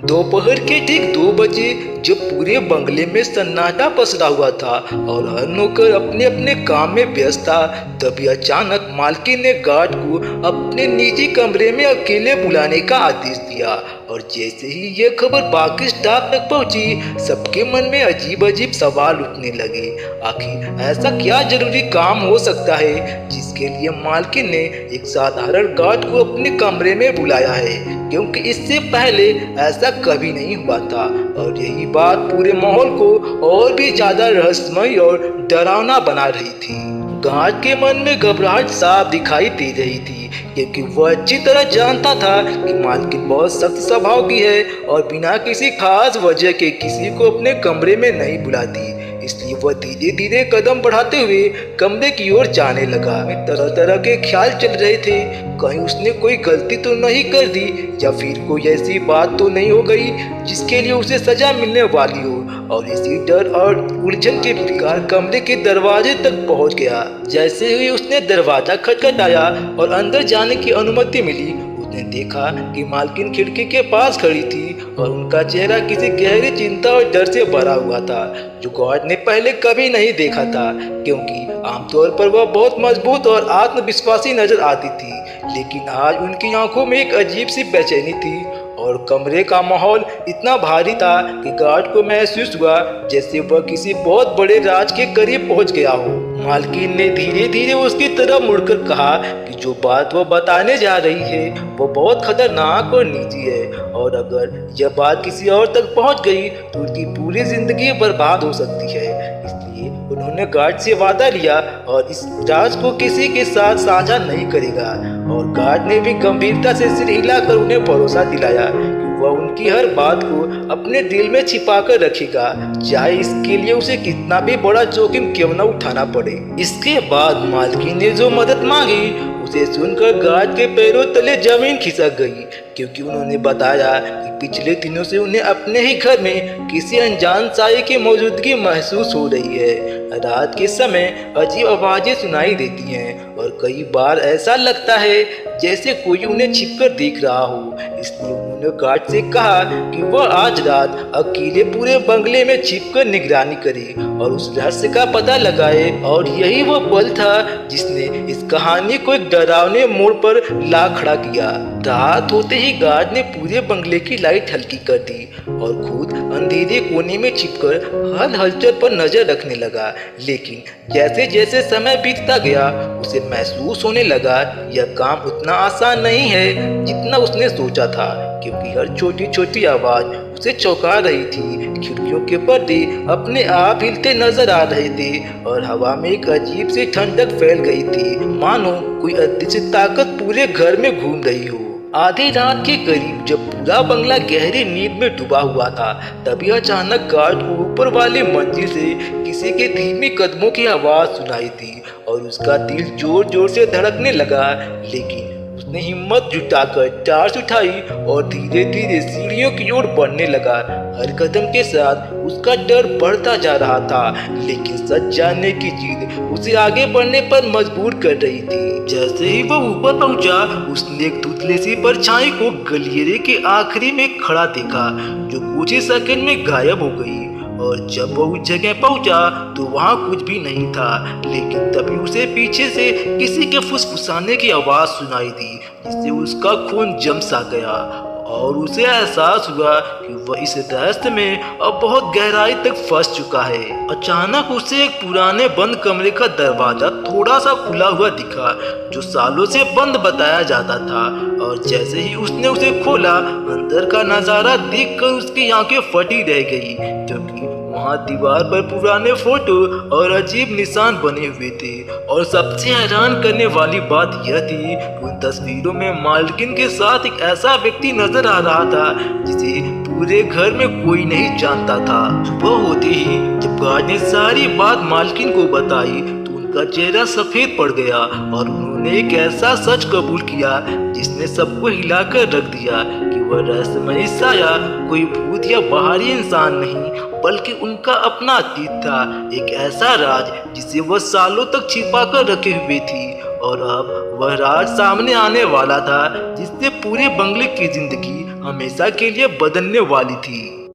दोपहर के ठीक 2 बजे जब पूरे बंगले में सन्नाटा पसरा हुआ था और हर नौकर अपने अपने काम में व्यस्त था, तभी अचानक मालकिन ने गार्ड को अपने निजी कमरे में अकेले बुलाने का आदेश दिया। और जैसे ही यह खबर बाकी स्टाफ तक पहुंची, सबके मन में अजीब अजीब सवाल उठने लगे। आखिर ऐसा क्या जरूरी काम हो सकता है जिसके लिए मालकिन ने एक साधारण गार्ड को अपने कमरे में बुलाया है, क्योंकि इससे पहले ऐसा कभी नहीं हुआ था। और यही बात पूरे माहौल को और भी ज्यादा रहस्यमय और डरावना बना रही थी। गार्ड के मन में घबराहट साफ दिखाई दे रही थी, क्योंकि वह अच्छी तरह जानता था कि मालकिन बहुत सख्त स्वभाव की है और बिना किसी खास वजह के किसी को अपने कमरे में नहीं बुलाती। इसलिए वह धीरे धीरे कदम बढ़ाते हुए कमरे की ओर जाने लगा। तरह तरह के ख्याल चल रहे थे, कहीं उसने कोई गलती तो नहीं कर दी या फिर कोई ऐसी बात तो नहीं हो गई जिसके लिए उसे सजा मिलने वाली हो। और इसी डर और उलझन के प्रकार कमरे के दरवाजे तक पहुंच गया। जैसे ही उसने दरवाजा खटखटाया और अंदर जाने की अनुमति मिली, उसने देखा कि मालकिन खिड़की के पास खड़ी थी और उनका चेहरा किसी गहरी चिंता और डर से भरा हुआ था, जो गार्ड ने पहले कभी नहीं देखा था। क्योंकि आमतौर पर वह बहुत मजबूत और आत्मविश्वासी नजर आती थी, लेकिन आज उनकी आंखों में एक अजीब सी बेचैनी थी। और कमरे का माहौल इतना भारी था कि गार्ड को महसूस हुआ जैसे वह किसी बहुत बड़े राज के करीब पहुंच गया हो। मालकिन ने धीरे धीरे उसकी तरफ मुड़कर कहा कि जो बात वह बताने जा रही है वो बहुत खतरनाक और निजी है, और अगर यह बात किसी और तक पहुंच गई तो उसकी पूरी जिंदगी बर्बाद हो सकती है। इसलिए उन्होंने गार्ड से वादा लिया और इस राज को किसी के साथ साझा नहीं करेगा। और गार्ड ने भी गंभीरता से सिर हिलाकर उन्हें भरोसा दिलाया कि वह उनकी हर बात को अपने दिल में छिपा कर रखेगा, चाहे इसके लिए उसे कितना भी बड़ा जोखिम क्यों न उठाना पड़े। इसके बाद मालकिन ने जो मदद मांगी उसे सुनकर गार्ड के पैरों तले जमीन खिसक गई, क्योंकि उन्होंने बताया कि पिछले दिनों से उन्हें अपने ही घर में किसी अनजान साये की मौजूदगी महसूस हो रही है। रात के समय अजीब आवाजें सुनाई देती हैं और कई बार ऐसा लगता है जैसे कोई उन्हें छिपकर देख रहा हो। इसलिए उन्होंने गार्ड से कहा कि वह आज रात अकेले पूरे बंगले में छिपकर निगरानी करे और उस रहस्य का पता लगाए। और यही वो पल था जिसने इस कहानी को एक डरावने मोड़ पर ला खड़ा किया। रात होते ही गार्ड ने पूरे बंगले की लाइट हल्की कर दी और खुद अंधेरे कोने में छिपकर हर हलचल पर नजर रखने लगा। लेकिन जैसे जैसे समय बीतता गया, उसे महसूस होने लगा यह काम उतना आसान नहीं है जितना उसने सोचा था, क्योंकि हर छोटी छोटी आवाज उसे चौंका रही थी। खिड़कियों के पर्दे अपने आप हिलते नजर आ रहे थे और हवा में एक अजीब सी ठंडक फैल गई थी, मानो कोई अदृश्य ताकत पूरे घर में घूम रही हो। आधी रात के करीब जब पूरा बंगला गहरी नींद में डूबा हुआ था, तभी अचानक गार्ड को ऊपर वाली मंजिल से किसी के धीमे कदमों की आवाज सुनाई दी और उसका दिल जोर जोर से धड़कने लगा। लेकिन उसने हिम्मत जुटाकर टार्च उठाई और धीरे धीरे सीढ़ियों की ओर बढ़ने लगा। हर कदम के साथ उसका डर बढ़ता जा रहा था, लेकिन सच जानने की जिद उसे आगे बढ़ने पर मजबूर कर रही थी। जैसे ही वह ऊपर पहुंचा, उसने एक धुंधली सी परछाई को गलियारे के आखिरी में खड़ा देखा, जो कुछ ही सेकंड में गायब हो गई। और जब वो उस जगह पहुंचा तो वहां कुछ भी नहीं था, लेकिन तभी उसे पीछे से किसी के फुसफुसाने की आवाज सुनाई दी, जिससे उसका खून जम सा गया और उसे एहसास हुआ कि वह इस रहस्य में अब बहुत गहराई तक फंस चुका है। अचानक उसे एक पुराने बंद कमरे का दरवाजा थोड़ा सा खुला हुआ दिखा, जो सालों से बंद बताया जाता था। और जैसे ही उसने उसे खोला, अंदर का नजारा देखकर उसकी आंखें फटी रह गई, क्योंकि वहाँ दीवार पर पुराने फोटो और अजीब निशान बने हुए थे। और सबसे हैरान करने वाली बात यह थी कि उन तस्वीरों में मालकिन के साथ एक ऐसा व्यक्ति नजर आ रहा था जिसे पूरे घर में कोई नहीं जानता था। सुबह होते ही जब गार्ड ने सारी बात मालकिन को बताई तो उनका चेहरा सफेद पड़ गया और उन्होंने एक ऐसा सच कबूल किया जिसने सबको हिलाकर रख दिया कि वह रहस्यमयी साया कोई भूत या बाहरी इंसान नहीं, बल्कि उनका अपना अतीत था। एक ऐसा राज जिसे वह सालों तक छिपा कर रखे हुए थी और अब वह रात सामने आने वाला था जिससे पूरे बंगले की जिंदगी हमेशा के लिए बदलने वाली थी।